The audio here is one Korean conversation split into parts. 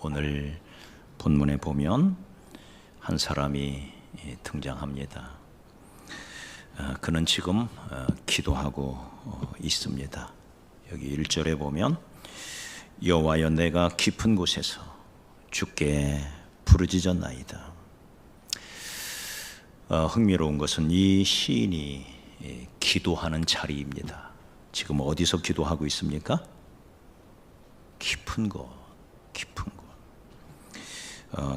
오늘 본문에 보면 한 사람이 등장합니다. 그는 지금 기도하고 있습니다. 여기 1절에 보면 여호와여 내가 깊은 곳에서 주께 부르짖었나이다. 흥미로운 것은 이 시인이 기도하는 자리입니다. 지금 어디서 기도하고 있습니까? 깊은 곳, 깊은 곳.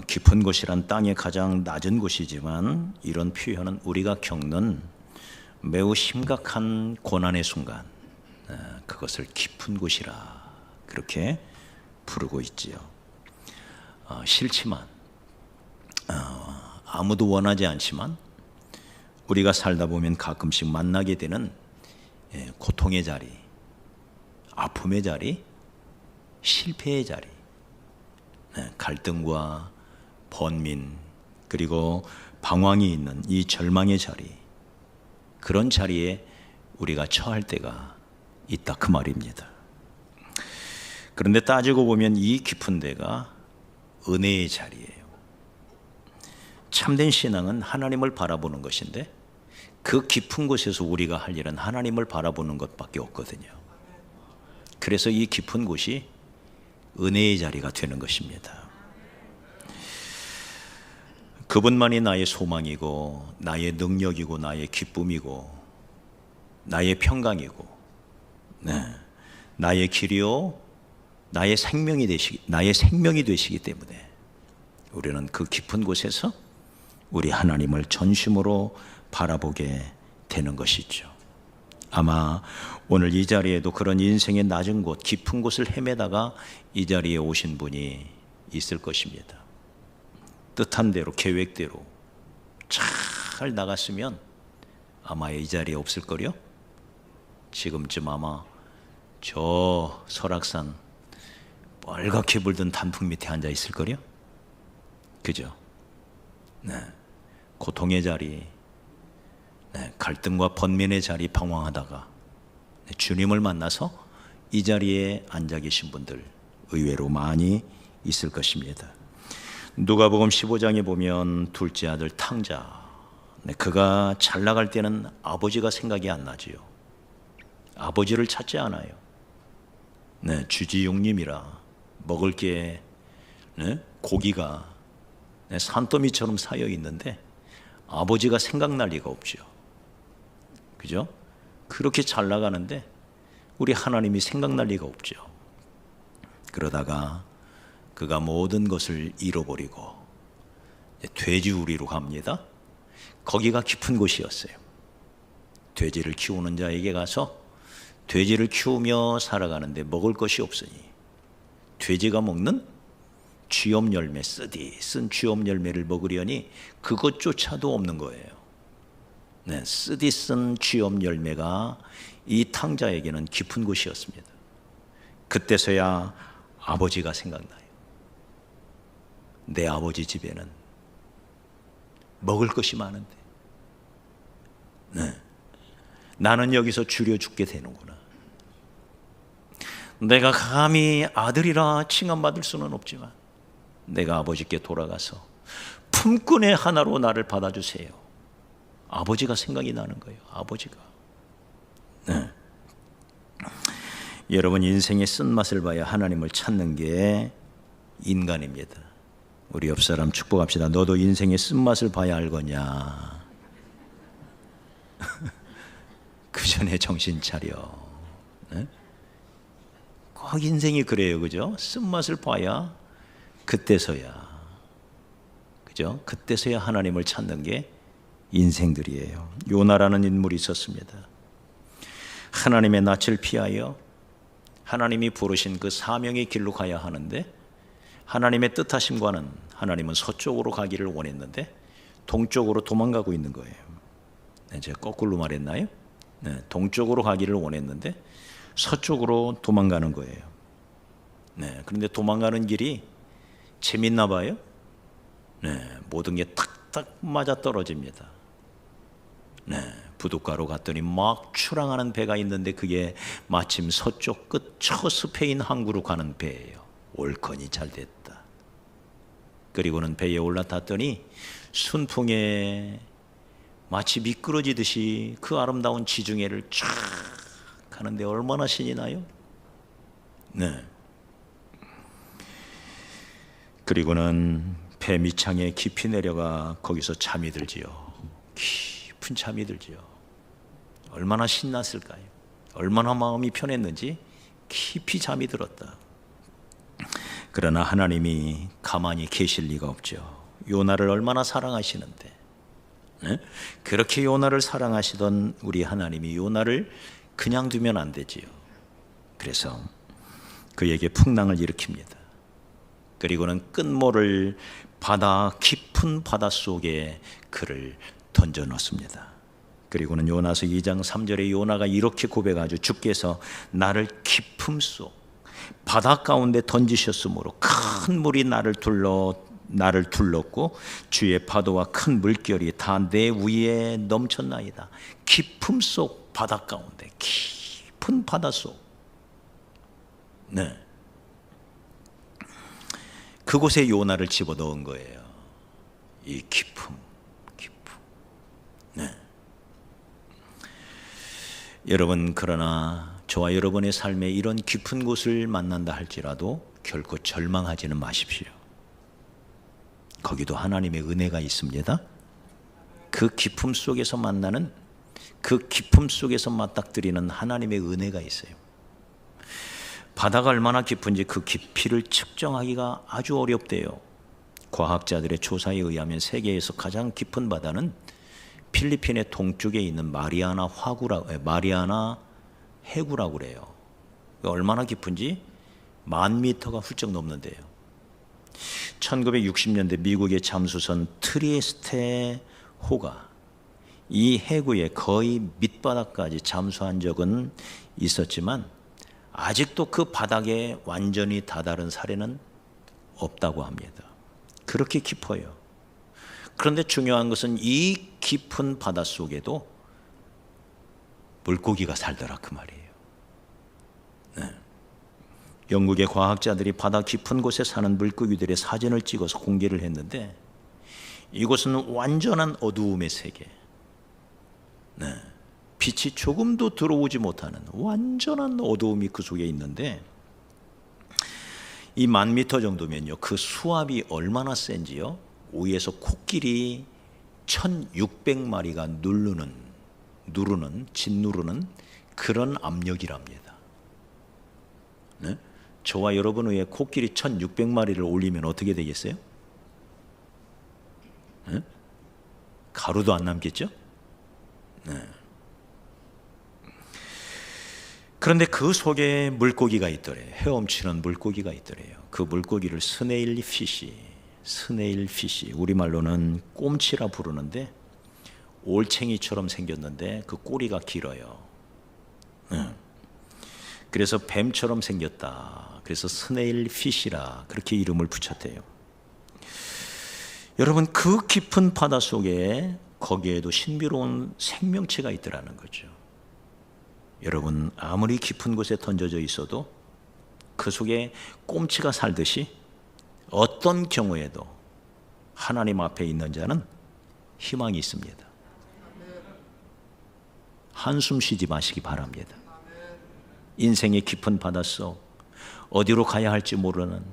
깊은 곳이란 땅의 가장 낮은 곳이지만 이런 표현은 우리가 겪는 매우 심각한 고난의 순간, 그것을 깊은 곳이라 그렇게 부르고 있지요. 싫지만 아무도 원하지 않지만 우리가 살다 보면 가끔씩 만나게 되는 고통의 자리, 아픔의 자리, 실패의 자리, 갈등과 번민 그리고 방황이 있는 이 절망의 자리, 그런 자리에 우리가 처할 때가 있다 그 말입니다. 그런데 따지고 보면 이 깊은 데가 은혜의 자리예요. 참된 신앙은 하나님을 바라보는 것인데 그 깊은 곳에서 우리가 할 일은 하나님을 바라보는 것밖에 없거든요. 그래서 이 깊은 곳이 은혜의 자리가 되는 것입니다. 그분만이 나의 소망이고 나의 능력이고 나의 기쁨이고 나의 평강이고 나의 길이요 나의 생명이 되시기 때문에 우리는 그 깊은 곳에서 우리 하나님을 전심으로 바라보게 되는 것이죠. 아마 오늘 이 자리에도 그런 인생의 낮은 곳, 깊은 곳을 헤매다가 이 자리에 오신 분이 있을 것입니다. 뜻한 대로, 계획대로 잘 나갔으면 아마 이 자리에 없을 거요. 지금쯤 아마 저 설악산 빨갛게 불던 단풍 밑에 앉아 있을 거요. 그죠? 고통의 자리, 갈등과 번민의 자리 방황하다가 주님을 만나서 이 자리에 앉아 계신 분들 의외로 많이 있을 것입니다. 누가복음 15장에 보면 둘째 아들 탕자, 그가 잘 나갈 때는 아버지가 생각이 안 나지요. 아버지를 찾지 않아요. 주지용님이라 먹을 게 고기가 산더미처럼 쌓여 있는데 아버지가 생각날 리가 없죠. 그죠? 그렇게 잘 나가는데 우리 하나님이 생각날 리가 없죠. 그러다가 그가 모든 것을 잃어버리고 돼지우리로 갑니다. 거기가 깊은 곳이었어요. 돼지를 키우는 자에게 가서 돼지를 키우며 살아가는데 먹을 것이 없으니 돼지가 먹는 쥐엄 열매, 쓴 쥐엄 열매를 먹으려니 그것조차도 없는 거예요. 쓰디 쓴 쥐엄 열매가 이 탕자에게는 깊은 곳이었습니다. 그때서야 아버지가 생각나요. 내 아버지 집에는 먹을 것이 많은데 나는 여기서 줄여 죽게 되는구나. 내가 감히 아들이라 칭함받을 수는 없지만 내가 아버지께 돌아가서 품꾼의 하나로 나를 받아주세요. 아버지가 생각이 나는 거예요. 아버지가. 여러분, 인생의 쓴맛을 봐야 하나님을 찾는 게 인간입니다. 우리 옆 사람 축복합시다. 너도 인생의 쓴맛을 봐야 알거냐. 그 전에 정신 차려. 꼭 인생이 그래요. 그죠? 쓴맛을 봐야 그때서야, 그죠? 그때서야 하나님을 찾는 게 인생들이에요. 요나라는 인물이 있었습니다. 하나님의 낯을 피하여 하나님이 부르신 그 사명의 길로 가야 하는데 하나님의 뜻하심과는 하나님은 서쪽으로 가기를 원했는데 동쪽으로 도망가고 있는 거예요. 제가 거꾸로 말했나요? 동쪽으로 가기를 원했는데 서쪽으로 도망가는 거예요. 그런데 도망가는 길이 재밌나 봐요. 모든 게 탁탁 맞아 떨어집니다. 부둣가로 갔더니 막 출항하는 배가 있는데 그게 마침 서쪽 끝 저 스페인 항구로 가는 배예요. 올건이 잘 됐다. 그리고는 배에 올라탔더니 순풍에 마치 미끄러지듯이 그 아름다운 지중해를 쫙 가는데 얼마나 신이 나요? 네. 그리고는 배 밑창에 깊이 내려가 거기서 잠이 들지요. 깊은 잠이 들지요. 얼마나 신났을까요? 얼마나 마음이 편했는지 깊이 잠이 들었다. 그러나 하나님이 가만히 계실 리가 없죠. 요나를 얼마나 사랑하시는데, 네? 그렇게 요나를 사랑하시던 우리 하나님이 요나를 그냥 두면 안 되지요. 그래서 그에게 풍랑을 일으킵니다. 그리고는 끝모를 깊은 바다 속에 그를 던져 넣습니다. 그리고는 요나서 2장 3절에 요나가 이렇게 고백하죠. 주께서 나를 깊음 속 바다 가운데 던지셨으므로 큰 물이 나를 둘렀고 주의 파도와 큰 물결이 다 내 위에 넘쳤나이다. 깊음 속 바다 가운데, 깊은 바다 속, 네, 그곳에 요나를 집어넣은 거예요. 이 깊음. 네. 여러분, 그러나 저와 여러분의 삶에 이런 깊은 곳을 만난다 할지라도 결코 절망하지는 마십시오. 거기도 하나님의 은혜가 있습니다. 그 깊음 속에서 만나는, 그 깊음 속에서 맞닥뜨리는 하나님의 은혜가 있어요. 바다가 얼마나 깊은지 그 깊이를 측정하기가 아주 어렵대요. 과학자들의 조사에 의하면 세계에서 가장 깊은 바다는 필리핀의 동쪽에 있는 마리아나 해구라고 그래요. 얼마나 깊은지 10,000m가 훌쩍 넘는데요. 1960년대 미국의 잠수선 트리에스테 호가 이 해구의 거의 밑바닥까지 잠수한 적은 있었지만 아직도 그 바닥에 완전히 다다른 사례는 없다고 합니다. 그렇게 깊어요. 그런데 중요한 것은 이 깊은 바다 속에도 물고기가 살더라 그 말이에요. 네. 영국의 과학자들이 바다 깊은 곳에 사는 물고기들의 사진을 찍어서 공개를 했는데 이곳은 완전한 어두움의 세계, 네. 빛이 조금도 들어오지 못하는 완전한 어두움이 그 속에 있는데 이 10,000m 정도면요, 그 수압이 얼마나 센지요, 위에서 코끼리 1,600마리가 짓누르는 그런 압력이랍니다. 네? 저와 여러분 위에 코끼리 1,600마리를 올리면 어떻게 되겠어요? 네? 가루도 안 남겠죠? 네. 그런데 그 속에 물고기가 있더래요. 헤엄치는 물고기가 있더래요. 그 물고기를 스네일 피시, 우리말로는 꼼치라 부르는데 올챙이처럼 생겼는데 그 꼬리가 길어요. 그래서 뱀처럼 생겼다. 그래서 스네일 피시라 그렇게 이름을 붙였대요. 여러분, 그 깊은 바다 속에 거기에도 신비로운 생명체가 있더라는 거죠. 여러분, 아무리 깊은 곳에 던져져 있어도 그 속에 꼼치가 살듯이 어떤 경우에도 하나님 앞에 있는 자는 희망이 있습니다. 한숨 쉬지 마시기 바랍니다. 인생의 깊은 바닷속, 어디로 가야 할지 모르는,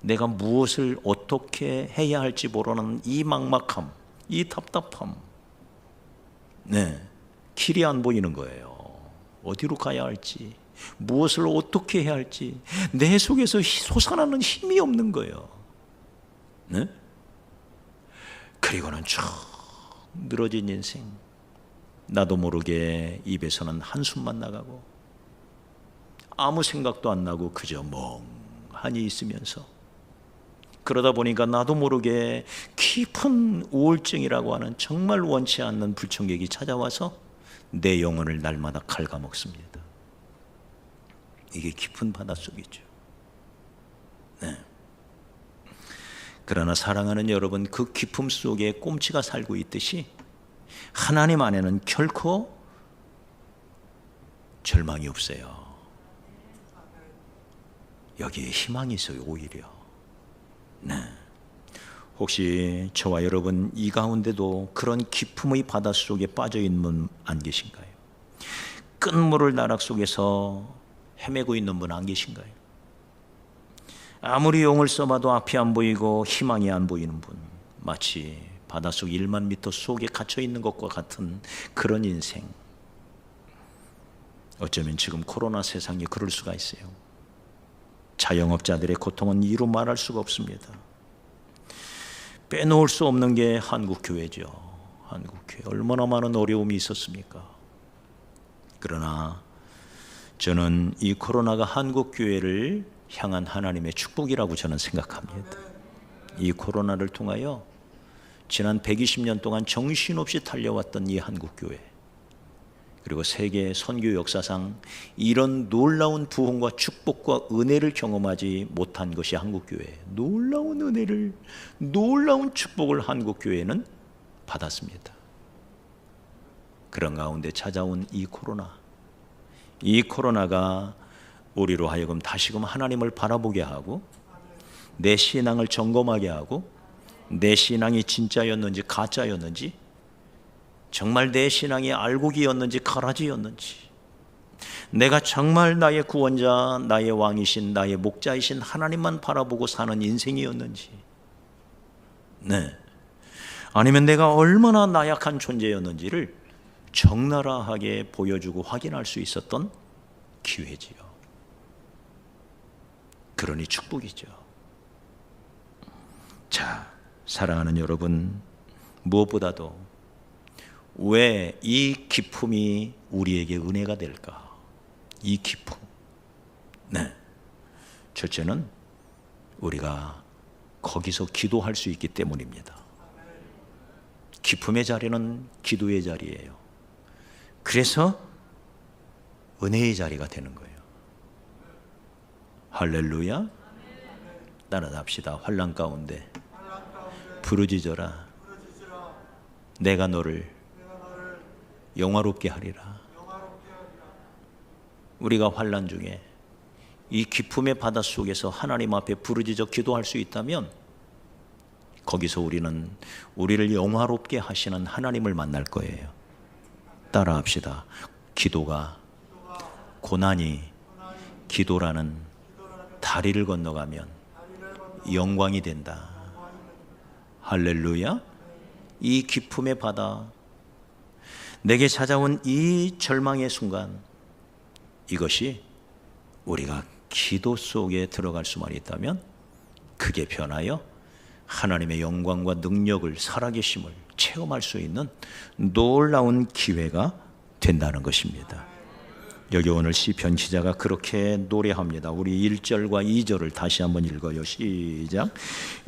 내가 무엇을 어떻게 해야 할지 모르는 이 막막함, 이 답답함, 네, 길이 안 보이는 거예요. 어디로 가야 할지, 무엇을 어떻게 해야 할지 내 속에서 솟아나는 힘이 없는 거예요. 네? 그리고는 쭉 늘어진 인생, 나도 모르게 입에서는 한숨만 나가고 아무 생각도 안 나고 그저 멍하니 있으면서, 그러다 보니까 나도 모르게 깊은 우울증이라고 하는 정말 원치 않는 불청객이 찾아와서 내 영혼을 날마다 갉아먹습니다. 이게 깊은 바닷속이죠. 네. 그러나 사랑하는 여러분, 그 깊음 속에 꼼치가 살고 있듯이 하나님 안에는 결코 절망이 없어요. 여기에 희망이 있어요. 오히려. 네. 혹시 저와 여러분 이 가운데도 그런 기품의 바다 속에 빠져 있는 분 안 계신가요? 끝물을 나락 속에서 헤매고 있는 분 안 계신가요? 아무리 용을 써봐도 앞이 안 보이고 희망이 안 보이는 분, 마치 바닷속 1만 미터 속에 갇혀 있는 것과 같은 그런 인생. 어쩌면 지금 코로나 세상이 그럴 수가 있어요. 자영업자들의 고통은 이루 말할 수가 없습니다. 빼놓을 수 없는 게 한국교회죠. 한국교회 얼마나 많은 어려움이 있었습니까? 그러나 저는 이 코로나가 한국교회를 향한 하나님의 축복이라고 저는 생각합니다. 이 코로나를 통하여 지난 120년 동안 정신없이 달려왔던 이 한국교회, 그리고 세계 선교 역사상 이런 놀라운 부흥과 축복과 은혜를 경험하지 못한 것이 한국교회, 놀라운 은혜를, 놀라운 축복을 한국교회는 받았습니다. 그런 가운데 찾아온 이 코로나가 우리로 하여금 다시금 하나님을 바라보게 하고 내 신앙을 점검하게 하고 내 신앙이 진짜였는지 가짜였는지, 정말 내 신앙이 알곡이었는지 가라지였는지, 내가 정말 나의 구원자, 나의 왕이신, 나의 목자이신 하나님만 바라보고 사는 인생이었는지, 아니면 내가 얼마나 나약한 존재였는지를 적나라하게 보여주고 확인할 수 있었던 기회지요. 그러니 축복이죠. 자, 사랑하는 여러분, 무엇보다도 왜 이 기품이 우리에게 은혜가 될까? 이 기품. 첫째는 우리가 거기서 기도할 수 있기 때문입니다. 기품의 자리는 기도의 자리예요. 그래서 은혜의 자리가 되는 거예요. 할렐루야. 따라합시다. 환난 가운데 부르짖어라. 내가 너를 영화롭게 하리라. 우리가 환난 중에 이 기품의 바다 속에서 하나님 앞에 부르짖어 기도할 수 있다면 거기서 우리는 우리를 영화롭게 하시는 하나님을 만날 거예요. 따라합시다. 기도가, 고난이 기도라는 다리를 건너가면 영광이 된다. 할렐루야. 이 기품의 바다, 내게 찾아온 이 절망의 순간, 이것이 우리가 기도 속에 들어갈 수만 있다면 그게 변하여 하나님의 영광과 능력을, 살아계심을 체험할 수 있는 놀라운 기회가 된다는 것입니다. 여기 오늘 시편 기자가 그렇게 노래합니다. 우리 1절과 2절을 다시 한번 읽어요. 시작.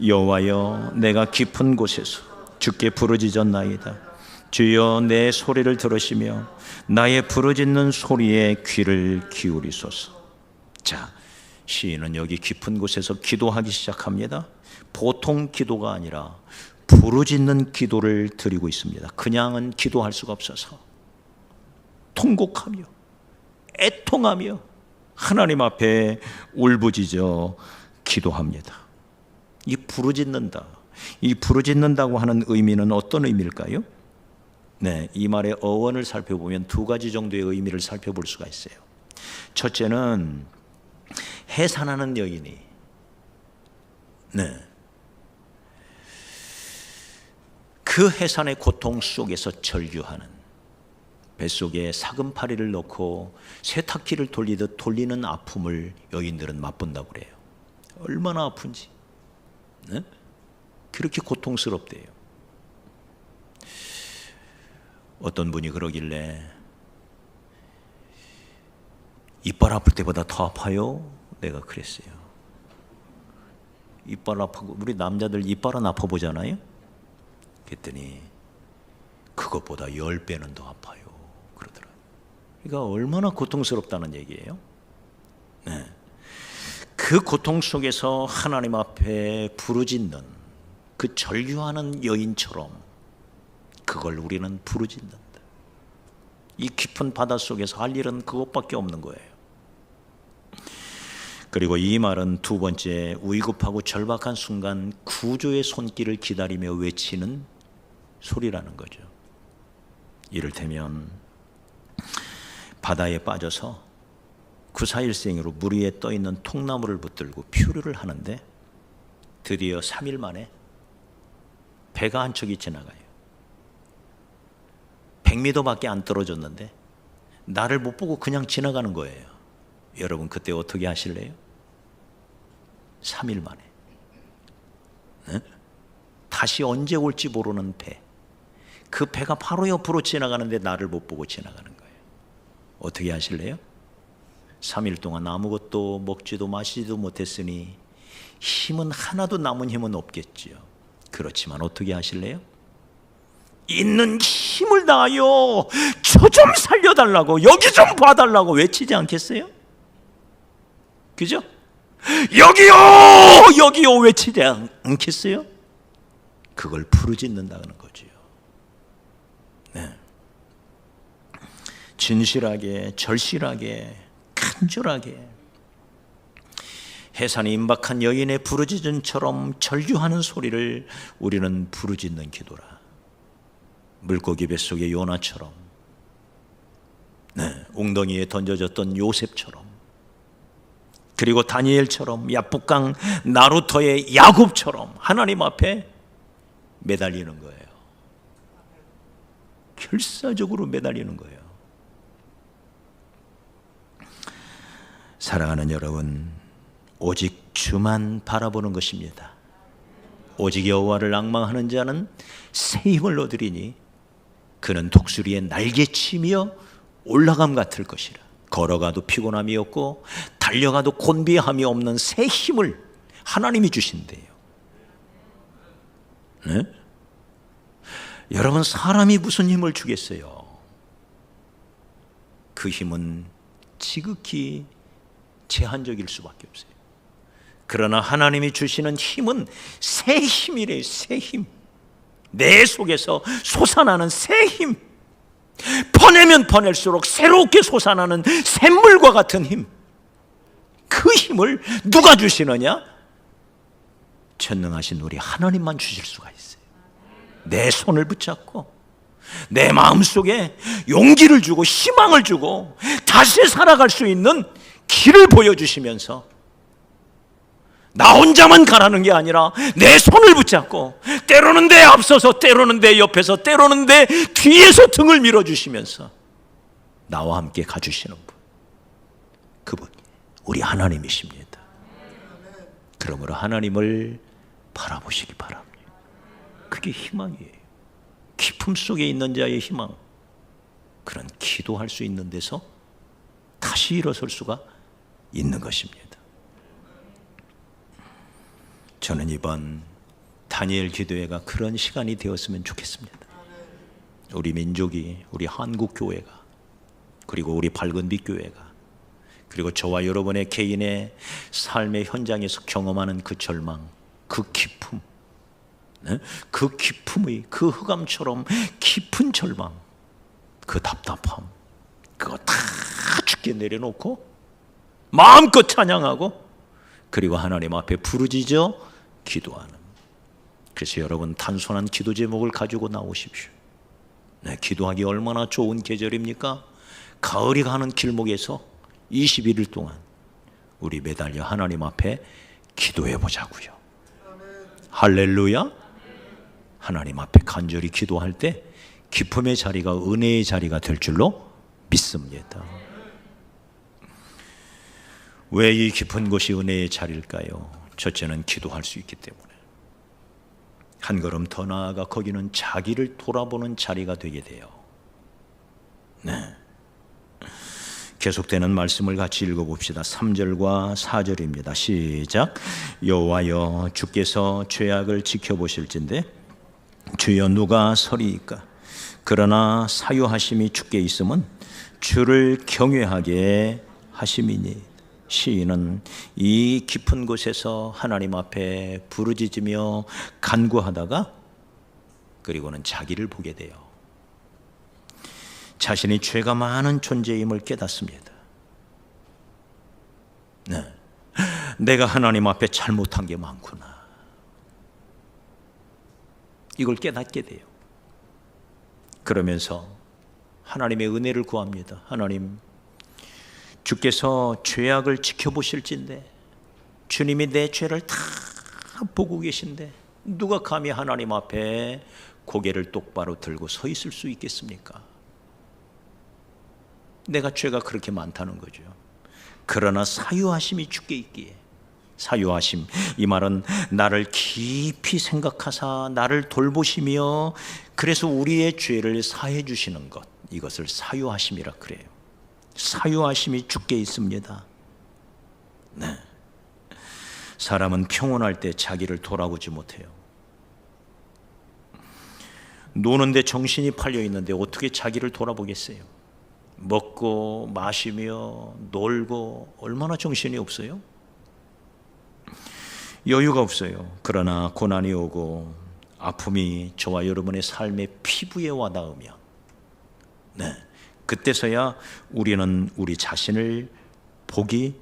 여호와여, 내가 깊은 곳에서 주께 부르짖었나이다. 주여, 내 소리를 들으시며 나의 부르짖는 소리에 귀를 기울이소서. 자, 시인은 여기 깊은 곳에서 기도하기 시작합니다. 보통 기도가 아니라 부르짖는 기도를 드리고 있습니다. 그냥은 기도할 수가 없어서 통곡하며 애통하며 하나님 앞에 울부짖어 기도합니다. 이 부르짖는다, 이 부르짖는다고 하는 의미는 어떤 의미일까요? 이 말의 어원을 살펴보면 두 가지 정도의 의미를 살펴볼 수가 있어요. 첫째는 해산하는 여인이 그 해산의 고통 속에서 절규하는, 뱃속에 사금파리를 넣고 세탁기를 돌리듯 돌리는 아픔을 여인들은 맛본다고 그래요. 얼마나 아픈지, 그렇게 고통스럽대요. 어떤 분이 그러길래 이빨 아플 때보다 더 아파요? 내가 그랬어요. 이빨 아프고, 우리 남자들 이빨은 아파 보잖아요. 그랬더니 그것보다 10배는 더 아파요 그러더라고요. 그러니까 얼마나 고통스럽다는 얘기예요. 그 고통 속에서 하나님 앞에 부르짖는 그 절규하는 여인처럼 그걸 우리는 부르짖는다. 이 깊은 바다 속에서 할 일은 그것밖에 없는 거예요. 그리고 이 말은 두 번째, 위급하고 절박한 순간 구조의 손길을 기다리며 외치는 소리라는 거죠. 이를테면 바다에 빠져서 구사일생으로 물 위에 떠있는 통나무를 붙들고 표류를 하는데 드디어 3일 만에 배가 한 척이 지나가요. 100m밖에 안 떨어졌는데 나를 못 보고 그냥 지나가는 거예요. 여러분 그때 어떻게 하실래요? 3일 만에 네? 다시 언제 올지 모르는 배, 그 배가 바로 옆으로 지나가는데 나를 못 보고 지나가는 거예요. 어떻게 하실래요? 3일 동안 아무것도 먹지도 마시지도 못했으니 힘은 하나도 남은 힘은 없겠지요. 그렇지만 어떻게 하실래요? 있는 힘을 다하여 저 좀 살려달라고, 여기 좀 봐달라고 외치지 않겠어요? 그죠? 여기요! 여기요! 외치지 않겠어요? 그걸 부르짖는다는 거지요. 네. 진실하게, 절실하게, 간절하게 해산이 임박한 여인의 부르짖음처럼 절규하는 소리를 우리는 부르짖는 기도라. 물고기 뱃속의 요나처럼, 네, 웅덩이에 던져졌던 요셉처럼, 그리고 다니엘처럼, 야복강 나루터의 야곱처럼 하나님 앞에 매달리는 거예요. 결사적으로 매달리는 거예요. 사랑하는 여러분, 오직 주만 바라보는 것입니다. 오직 여호와를 앙망하는 자는 새 힘을 얻으리니 그는 독수리의 날개치며 올라감 같을 것이라. 걸어가도 피곤함이 없고 달려가도 곤비함이 없는 새 힘을 하나님이 주신대요. 네? 여러분, 사람이 무슨 힘을 주겠어요? 그 힘은 지극히 제한적일 수밖에 없어요. 그러나 하나님이 주시는 힘은 새 힘이래요. 새 힘. 내 속에서 솟아나는 새 힘. 퍼내면 퍼낼수록 새롭게 솟아나는 샘물과 같은 힘. 그 힘을 누가 주시느냐? 전능하신 우리 하나님만 주실 수가 있어요. 내 손을 붙잡고 내 마음속에 용기를 주고 희망을 주고 다시 살아갈 수 있는 길을 보여주시면서 나 혼자만 가라는 게 아니라 내 손을 붙잡고 때로는 내 앞서서 때로는 내 옆에서 때로는 내 뒤에서 등을 밀어주시면서 나와 함께 가주시는 분, 그분 우리 하나님이십니다. 그러므로 하나님을 바라보시기 바랍니다. 그게 희망이에요. 깊음 속에 있는 자의 희망. 그런 기도할 수 있는 데서 다시 일어설 수가 있는 것입니다. 저는 이번 다니엘 기도회가 그런 시간이 되었으면 좋겠습니다. 우리 민족이, 우리 한국교회가, 그리고 우리 밝은빛 교회가, 그리고 저와 여러분의 개인의 삶의 현장에서 경험하는 그 절망, 그 기쁨, 그 기쁨의 그 흑암처럼 깊은 절망, 그 답답함, 그거 다 죽게 내려놓고 마음껏 찬양하고 그리고 하나님 앞에 부르짖어 기도하는. 그래서 여러분, 단순한 기도 제목을 가지고 나오십시오. 네, 기도하기 얼마나 좋은 계절입니까? 가을이 가는 길목에서 21일 동안 우리 매달려 하나님 앞에 기도해 보자고요. 할렐루야. 하나님 앞에 간절히 기도할 때 기쁨의 자리가 은혜의 자리가 될 줄로 믿습니다. 왜 이 깊은 곳이 은혜의 자리일까요? 첫째는 기도할 수 있기 때문에. 한 걸음 더 나아가 거기는 자기를 돌아보는 자리가 되게 돼요. 네. 계속되는 말씀을 같이 읽어봅시다. 3절과 4절입니다. 시작. 여호와여, 주께서 죄악을 지켜보실진데 주여 누가 서리이까? 그러나 사유하심이 주께 있음은 주를 경외하게 하심이니. 시인은 이 깊은 곳에서 하나님 앞에 부르짖으며 간구하다가 그리고는 자기를 보게 돼요. 자신이 죄가 많은 존재임을 깨닫습니다. 네. 내가 하나님 앞에 잘못한 게 많구나. 이걸 깨닫게 돼요. 그러면서 하나님의 은혜를 구합니다. 하나님, 주께서 죄악을 지켜보실진데, 주님이 내 죄를 다 보고 계신데 누가 감히 하나님 앞에 고개를 똑바로 들고 서 있을 수 있겠습니까? 내가 죄가 그렇게 많다는 거죠. 그러나 사유하심이 주께 있기에, 사유하심, 이 말은 나를 깊이 생각하사 나를 돌보시며 그래서 우리의 죄를 사해 주시는 것, 이것을 사유하심이라 그래요. 사유하심이 주께 있습니다. 네. 사람은 평온할 때 자기를 돌아보지 못해요. 노는데 정신이 팔려 있는데 어떻게 자기를 돌아보겠어요? 먹고 마시며 놀고 얼마나 정신이 없어요? 여유가 없어요. 그러나 고난이 오고 아픔이 저와 여러분의 삶의 피부에 와닿으면, 네, 그때서야 우리는 우리 자신을 보기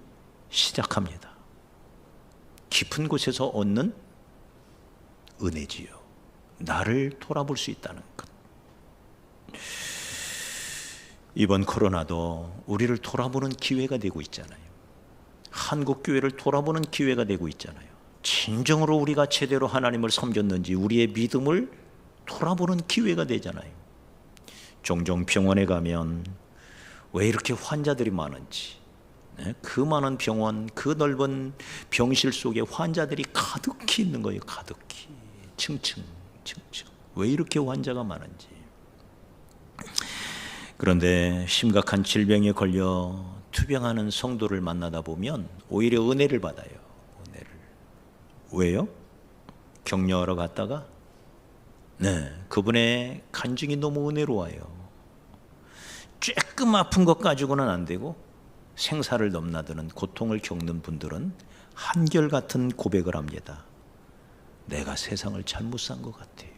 시작합니다. 깊은 곳에서 얻는 은혜지요. 나를 돌아볼 수 있다는 것. 이번 코로나도 우리를 돌아보는 기회가 되고 있잖아요. 한국 교회를 돌아보는 기회가 되고 있잖아요. 진정으로 우리가 제대로 하나님을 섬겼는지 우리의 믿음을 돌아보는 기회가 되잖아요. 종종 병원에 가면 왜 이렇게 환자들이 많은지, 그 많은 병원, 그 넓은 병실 속에 환자들이 가득히 있는 거예요. 가득히, 층층. 왜 이렇게 환자가 많은지. 그런데 심각한 질병에 걸려 투병하는 성도를 만나다 보면 오히려 은혜를 받아요. 은혜를. 왜요? 격려하러 갔다가 그분의 간증이 너무 은혜로워요. 조금 아픈 것 가지고는 안 되고 생사를 넘나드는 고통을 겪는 분들은 한결같은 고백을 합니다. 내가 세상을 잘못 산 것 같아요.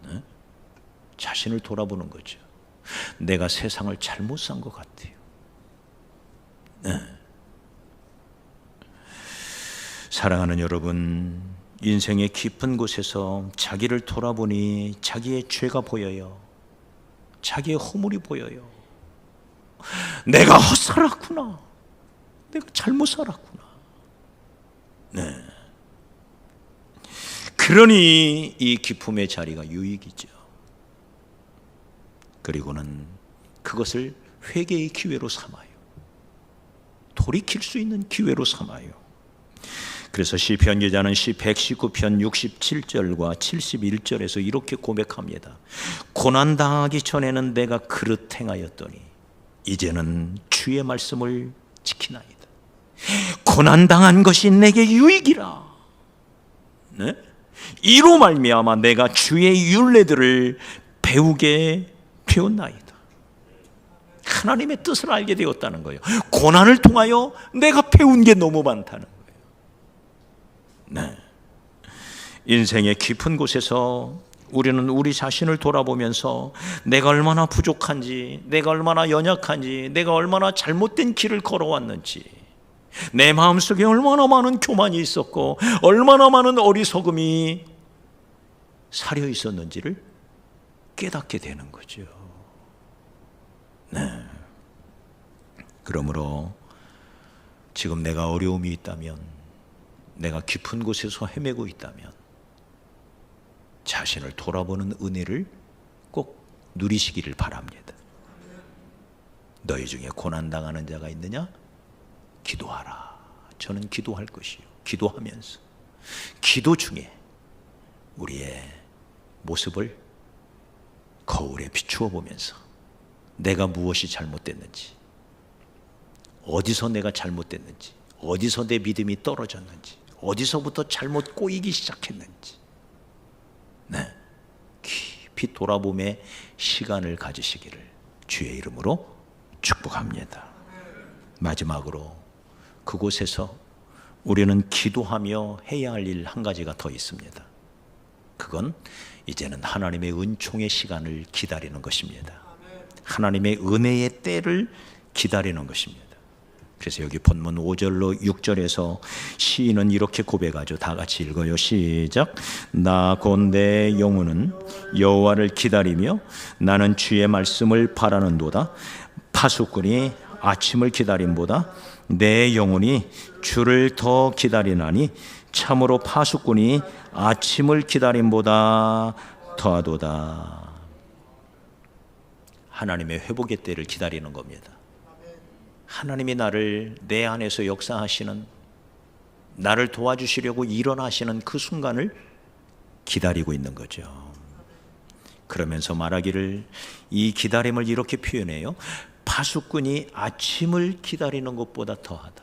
네? 자신을 돌아보는 거죠. 내가 세상을 잘못 산 것 같아요. 네. 사랑하는 여러분, 인생의 깊은 곳에서 자기를 돌아보니 자기의 죄가 보여요. 자기의 허물이 보여요. 내가 헛살았구나. 내가 잘못 살았구나. 네. 그러니 이 기쁨의 자리가 유익이죠. 그리고는 그것을 회개의 기회로 삼아요. 돌이킬 수 있는 기회로 삼아요. 그래서 시편 기자는 시 119편 67절과 71절에서 이렇게 고백합니다. 고난당하기 전에는 내가 그릇 행하였더니 이제는 주의 말씀을 지키나이다. 고난당한 것이 내게 유익이라. 네? 이로 말미암아 내가 주의 율례들을 배우게 되었나이다. 하나님의 뜻을 알게 되었다는 거예요. 고난을 통하여 내가 배운 게 너무 많다는 거예요. 네. 인생의 깊은 곳에서 우리는 우리 자신을 돌아보면서 내가 얼마나 부족한지, 내가 얼마나 연약한지, 내가 얼마나 잘못된 길을 걸어왔는지, 내 마음속에 얼마나 많은 교만이 있었고 얼마나 많은 어리석음이 사려 있었는지를 깨닫게 되는 거죠. 네. 그러므로 지금 내가 어려움이 있다면, 내가 깊은 곳에서 헤매고 있다면 자신을 돌아보는 은혜를 꼭 누리시기를 바랍니다. 너희 중에 고난당하는 자가 있느냐? 기도하라. 저는 기도할 것이요. 기도하면서, 기도 중에 우리의 모습을 거울에 비추어 보면서 내가 무엇이 잘못됐는지, 어디서 내가 잘못됐는지, 어디서 내 믿음이 떨어졌는지, 어디서부터 잘못 꼬이기 시작했는지, 네, 깊이 돌아봄의 시간을 가지시기를 주의 이름으로 축복합니다. 마지막으로 그곳에서 우리는 기도하며 해야 할 일 한 가지가 더 있습니다. 그건 이제는 하나님의 은총의 시간을 기다리는 것입니다. 하나님의 은혜의 때를 기다리는 것입니다. 그래서 여기 본문 5절로 6절에서 시인은 이렇게 고백하죠. 다 같이 읽어요. 시작. 나 곧 내 영혼은 여호와를 기다리며 나는 주의 말씀을 바라는도다. 파수꾼이 아침을 기다림보다 내 영혼이 주를 더 기다리나니 참으로 파수꾼이 아침을 기다림보다 더하도다. 하나님의 회복의 때를 기다리는 겁니다. 하나님이 나를 내 안에서 역사하시는, 나를 도와주시려고 일어나시는 그 순간을 기다리고 있는 거죠. 그러면서 말하기를, 이 기다림을 이렇게 표현해요. 파수꾼이 아침을 기다리는 것보다 더하다.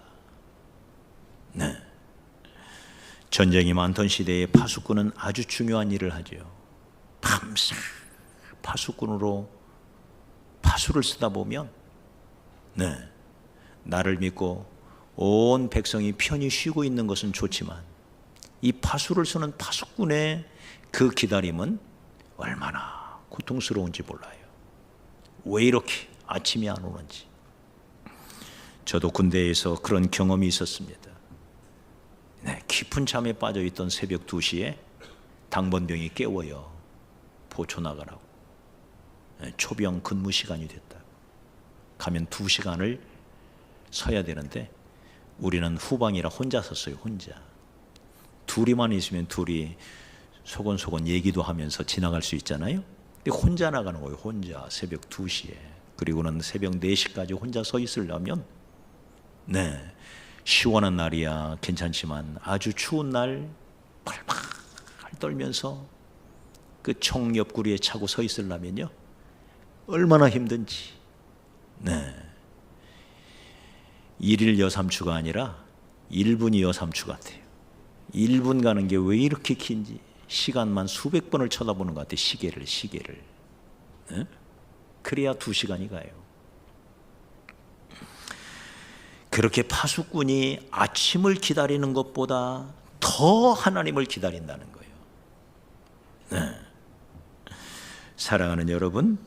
네. 전쟁이 많던 시대에 파수꾼은 아주 중요한 일을 하죠. 밤새 파수꾼으로 파수를 쓰다 보면, 네, 나를 믿고 온 백성이 편히 쉬고 있는 것은 좋지만 이 파수를 쓰는 파수꾼의 그 기다림은 얼마나 고통스러운지 몰라요. 왜 이렇게 아침이 안 오는지. 저도 군대에서 그런 경험이 있었습니다. 네, 깊은 잠에 빠져있던 새벽 2시에 당번병이 깨워요. 보초 나가라고. 네, 초병 근무 시간이 됐다. 가면 2시간을 서야 되는데 우리는 후방이라 혼자 섰어요. 혼자. 둘이만 있으면 둘이 소곤소곤 얘기도 하면서 지나갈 수 있잖아요. 근데 혼자 나가는 거예요. 혼자 새벽 2시에. 그리고는 새벽 4시까지 혼자 서 있으려면, 네, 시원한 날이야 괜찮지만 아주 추운 날 팔팔 떨면서 그 총 옆구리에 차고 서 있으려면요 얼마나 힘든지. 네, 1일 여삼추가 아니라 1분 여삼추 같아요. 1분 가는 게 왜 이렇게 긴지 시간만 수백 번을 쳐다보는 것 같아요. 시계를. 네? 그래야 2시간이 가요. 그렇게 파수꾼이 아침을 기다리는 것보다 더 하나님을 기다린다는 거예요. 네. 사랑하는 여러분,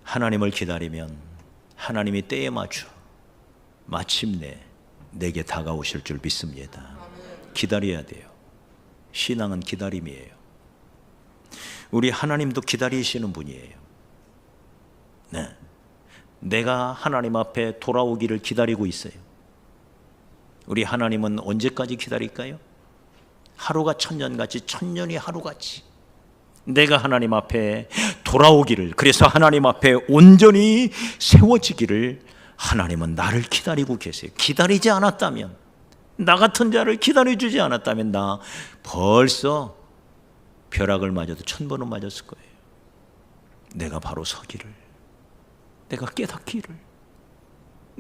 하나님을 기다리면 하나님이 때에 맞춰 마침내 내게 다가오실 줄 믿습니다. 기다려야 돼요. 신앙은 기다림이에요. 우리 하나님도 기다리시는 분이에요. 네. 내가 하나님 앞에 돌아오기를 기다리고 있어요. 우리 하나님은 언제까지 기다릴까요? 하루가 천년같이, 천년이 하루같이 내가 하나님 앞에 돌아오기를, 그래서 하나님 앞에 온전히 세워지기를 하나님은 나를 기다리고 계세요. 기다리지 않았다면, 나 같은 자를 기다려주지 않았다면 나 벌써 벼락을 맞아도 1000번은 맞았을 거예요. 내가 바로 서기를, 내가 깨닫기를,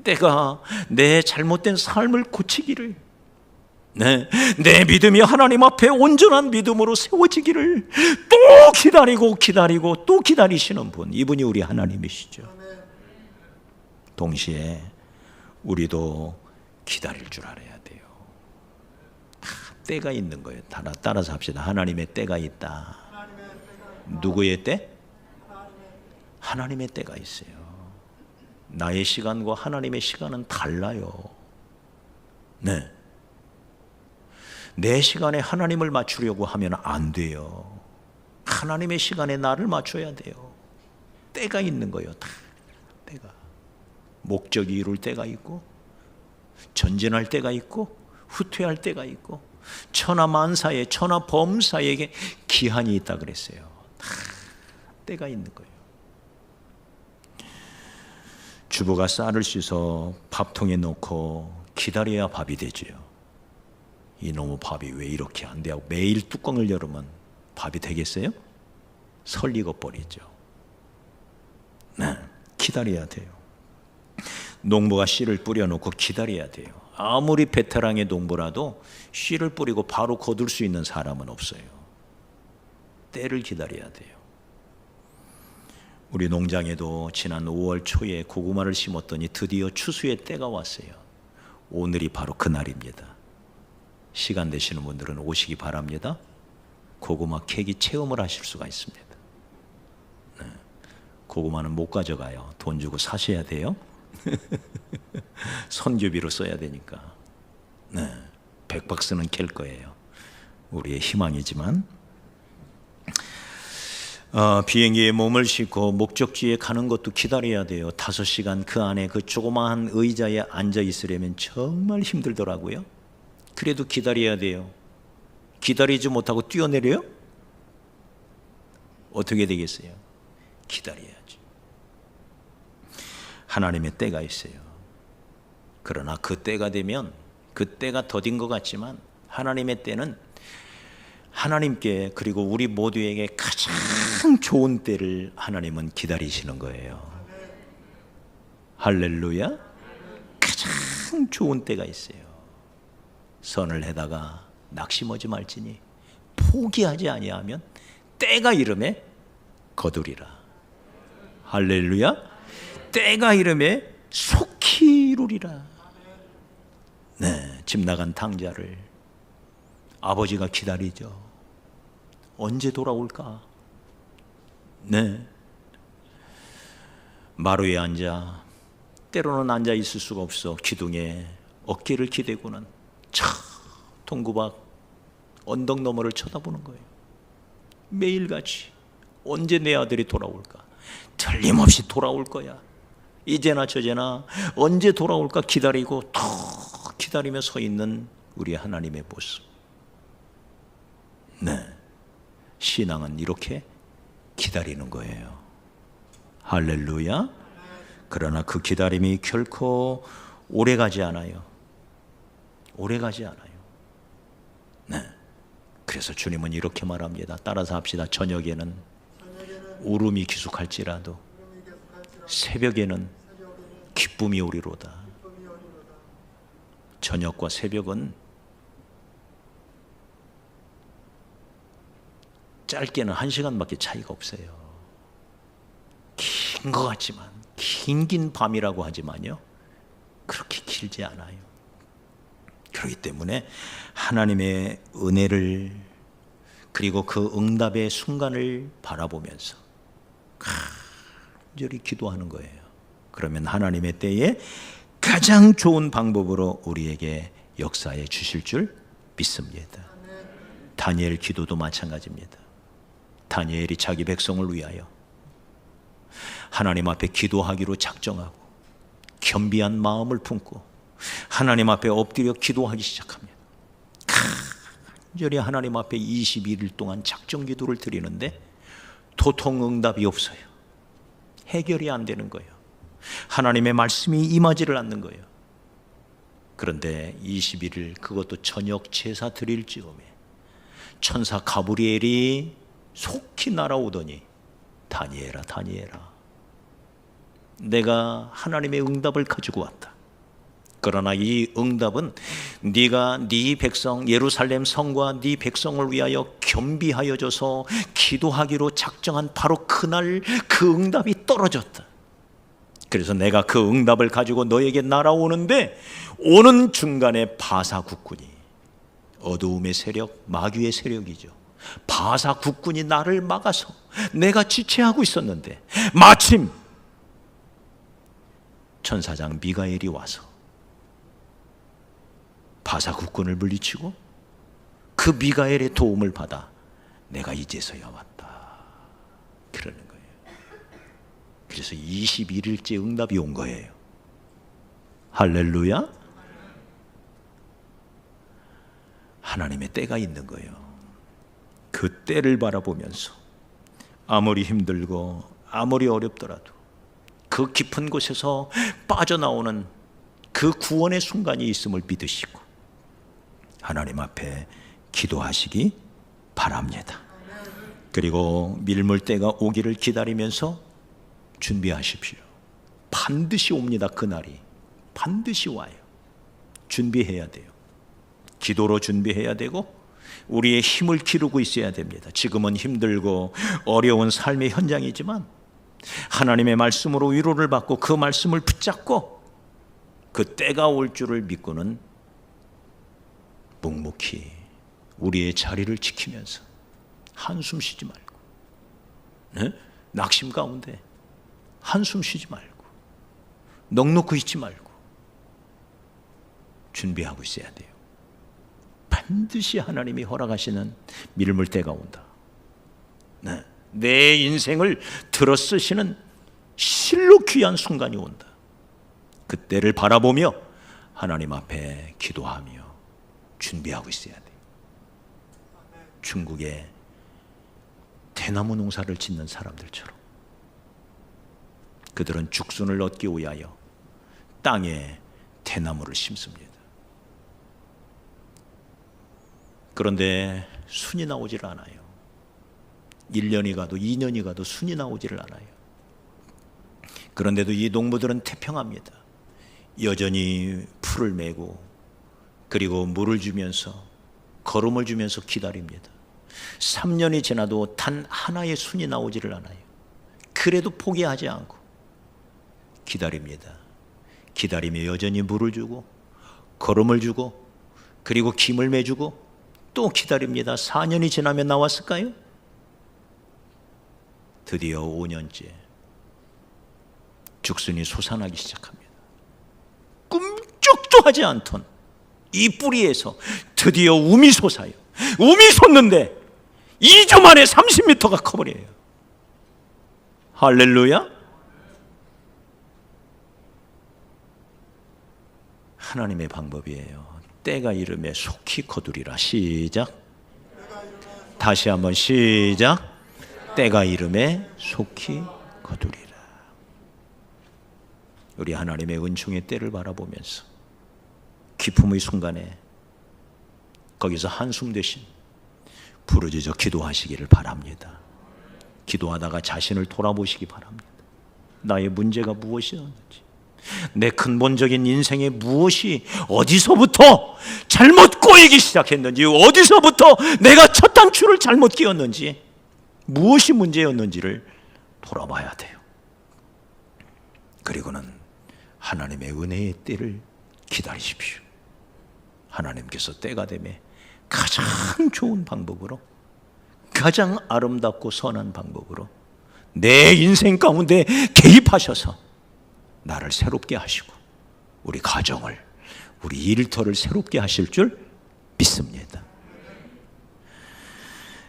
내가 내 잘못된 삶을 고치기를, 네, 내 믿음이 하나님 앞에 온전한 믿음으로 세워지기를 또 기다리고 또 기다리시는 분, 이분이 우리 하나님이시죠. 동시에 우리도 기다릴 줄 알아야 돼요. 때가 있는 거예요. 따라서 합시다. 하나님의 때가 있다. 누구의 때? 하나님의 때가 있어요. 나의 시간과 하나님의 시간은 달라요. 네. 내 시간에 하나님을 맞추려고 하면 안 돼요. 하나님의 시간에 나를 맞춰야 돼요. 때가 있는 거예요. 다 때가. 목적이 이룰 때가 있고, 전진할 때가 있고, 후퇴할 때가 있고, 천하만사에, 천하범사에게 기한이 있다 그랬어요. 다 때가 있는 거예요. 주부가 쌀을 씻어 밥통에 넣고 기다려야 밥이 되지요. 이놈의 밥이 왜 이렇게 안 돼? 하고 매일 뚜껑을 열으면 밥이 되겠어요? 설익어 버리죠. 네, 기다려야 돼요. 농부가 씨를 뿌려놓고 기다려야 돼요. 아무리 베테랑의 농부라도 씨를 뿌리고 바로 거둘 수 있는 사람은 없어요. 때를 기다려야 돼요. 우리 농장에도 지난 5월 초에 고구마를 심었더니 드디어 추수의 때가 왔어요. 오늘이 바로 그날입니다. 시간 되시는 분들은 오시기 바랍니다. 고구마 캐기 체험을 하실 수가 있습니다. 네. 고구마는 못 가져가요. 돈 주고 사셔야 돼요. 선교비로 써야 되니까. 네, 100박스는 캘 거예요. 우리의 희망이지만 비행기에 몸을 싣고 목적지에 가는 것도 기다려야 돼요. 5시간 그 안에 그 조그마한 의자에 앉아 있으려면 정말 힘들더라고요. 그래도 기다려야 돼요. 기다리지 못하고 뛰어내려요? 어떻게 되겠어요? 기다려야지. 하나님의 때가 있어요. 그러나 그 때가 되면, 그 때가 더딘 것 같지만 하나님의 때는 하나님께, 그리고 우리 모두에게 가장 좋은 때를 하나님은 기다리시는 거예요. 할렐루야. 가장 좋은 때가 있어요. 선을 해다가 낙심하지 말지니 포기하지 아니하면 때가 이름에 거두리라. 할렐루야. 때가 이름에 속히 이루리라. 네, 집 나간 당자를 아버지가 기다리죠. 언제 돌아올까? 네, 마루에 앉아, 때로는 앉아 있을 수가 없어. 기둥에 어깨를 기대고는 동구박 언덕 너머를 쳐다보는 거예요. 매일같이 언제 내 아들이 돌아올까? 틀림없이 돌아올 거야. 이제나 저제나 언제 돌아올까 기다리고 더 기다리며 서 있는 우리 하나님의 모습. 네, 신앙은 이렇게 기다리는 거예요. 할렐루야. 그러나 그 기다림이 결코 오래가지 않아요. 오래가지 않아요. 네, 그래서 주님은 이렇게 말합니다. 따라서 합시다. 저녁에는 울음이 기숙할지라도 새벽에는 기쁨이 오리로다. 저녁과 새벽은 짧게는 1시간밖에 차이가 없어요. 긴 것 같지만, 긴 밤이라고 하지만요, 그렇게 길지 않아요. 그렇기 때문에 하나님의 은혜를, 그리고 그 응답의 순간을 바라보면서 간절히 기도하는 거예요. 그러면 하나님의 때에 가장 좋은 방법으로 우리에게 역사해 주실 줄 믿습니다. 다니엘 기도도 마찬가지입니다. 다니엘이 자기 백성을 위하여 하나님 앞에 기도하기로 작정하고 겸비한 마음을 품고 하나님 앞에 엎드려 기도하기 시작합니다. 간절히 하나님 앞에 21일 동안 작정 기도를 드리는데 도통 응답이 없어요. 해결이 안 되는 거예요. 하나님의 말씀이 임하지를 않는 거예요. 그런데 21일, 그것도 저녁 제사 드릴 즈음에 천사 가브리엘이 속히 날아오더니 다니엘아, 다니엘아, 내가 하나님의 응답을 가지고 왔다. 그러나 이 응답은 네가 네 백성 예루살렘 성과 네 백성을 위하여 겸비하여져서 기도하기로 작정한 바로 그날 그 응답이 떨어졌다. 그래서 내가 그 응답을 가지고 너에게 날아오는데 오는 중간에 바사 국군이, 어두움의 세력, 마귀의 세력이죠. 바사 국군이 나를 막아서 내가 지체하고 있었는데 마침 천사장 미가엘이 와서 바사 국군을 물리치고 그 미가엘의 도움을 받아 내가 이제서야 왔다. 그러는 거예요. 그래서 21일째 응답이 온 거예요. 할렐루야. 하나님의 때가 있는 거예요. 그 때를 바라보면서 아무리 힘들고 아무리 어렵더라도 그 깊은 곳에서 빠져나오는 그 구원의 순간이 있음을 믿으시고 하나님 앞에 기도하시기 바랍니다. 그리고 밀물때가 오기를 기다리면서 준비하십시오. 반드시 옵니다. 그날이 반드시 와요. 준비해야 돼요. 기도로 준비해야 되고 우리의 힘을 기르고 있어야 됩니다. 지금은 힘들고 어려운 삶의 현장이지만 하나님의 말씀으로 위로를 받고 그 말씀을 붙잡고 그 때가 올 줄을 믿고는 묵묵히 우리의 자리를 지키면서 한숨 쉬지 말고, 네? 낙심 가운데 한숨 쉬지 말고 넉넉히 있지 말고 준비하고 있어야 돼요. 반드시 하나님이 허락하시는 밀물 때가 온다. 네. 내 인생을 들어 쓰시는 실로 귀한 순간이 온다. 그때를 바라보며 하나님 앞에 기도하며 준비하고 있어야 돼요. 중국의 대나무 농사를 짓는 사람들처럼 그들은 죽순을 얻기 위하여 땅에 대나무를 심습니다. 그런데 순이 나오질 않아요. 1년이 가도 2년이 가도 순이 나오지를 않아요. 그런데도 이 농부들은 태평합니다. 여전히 풀을 메고 그리고 물을 주면서 거름을 주면서 기다립니다. 3년이 지나도 단 하나의 순이 나오지를 않아요. 그래도 포기하지 않고 기다립니다. 기다리며 여전히 물을 주고 거름을 주고 그리고 김을 매주고 또 기다립니다. 4년이 지나면 나왔을까요? 드디어 5년째 죽순이 솟아나기 시작합니다. 꿈쩍도 하지 않던 이 뿌리에서 드디어 움이 솟아요. 움이 솟는데 2주 만에 30m가 커버려요. 할렐루야. 하나님의 방법이에요. 때가 이름에 속히 거두리라. 시작. 다시 한번 시작. 때가 이름에 속히 거두리라. 우리 하나님의 은총의 때를 바라보면서 기쁨의 순간에 거기서 한숨 대신 부르짖어 기도하시기를 바랍니다. 기도하다가 자신을 돌아보시기 바랍니다. 나의 문제가 무엇이었는지, 내 근본적인 인생에 무엇이 어디서부터 잘못 꼬이기 시작했는지, 어디서부터 내가 첫 단추를 잘못 끼웠는지, 무엇이 문제였는지를 돌아봐야 돼요. 그리고는 하나님의 은혜의 때를 기다리십시오. 하나님께서 때가 되매 가장 좋은 방법으로, 가장 아름답고 선한 방법으로 내 인생 가운데 개입하셔서 나를 새롭게 하시고 우리 가정을, 우리 일터를 새롭게 하실 줄 믿습니다.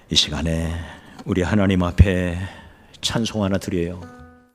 이 시간에 우리 하나님 앞에 찬송 하나 드려요.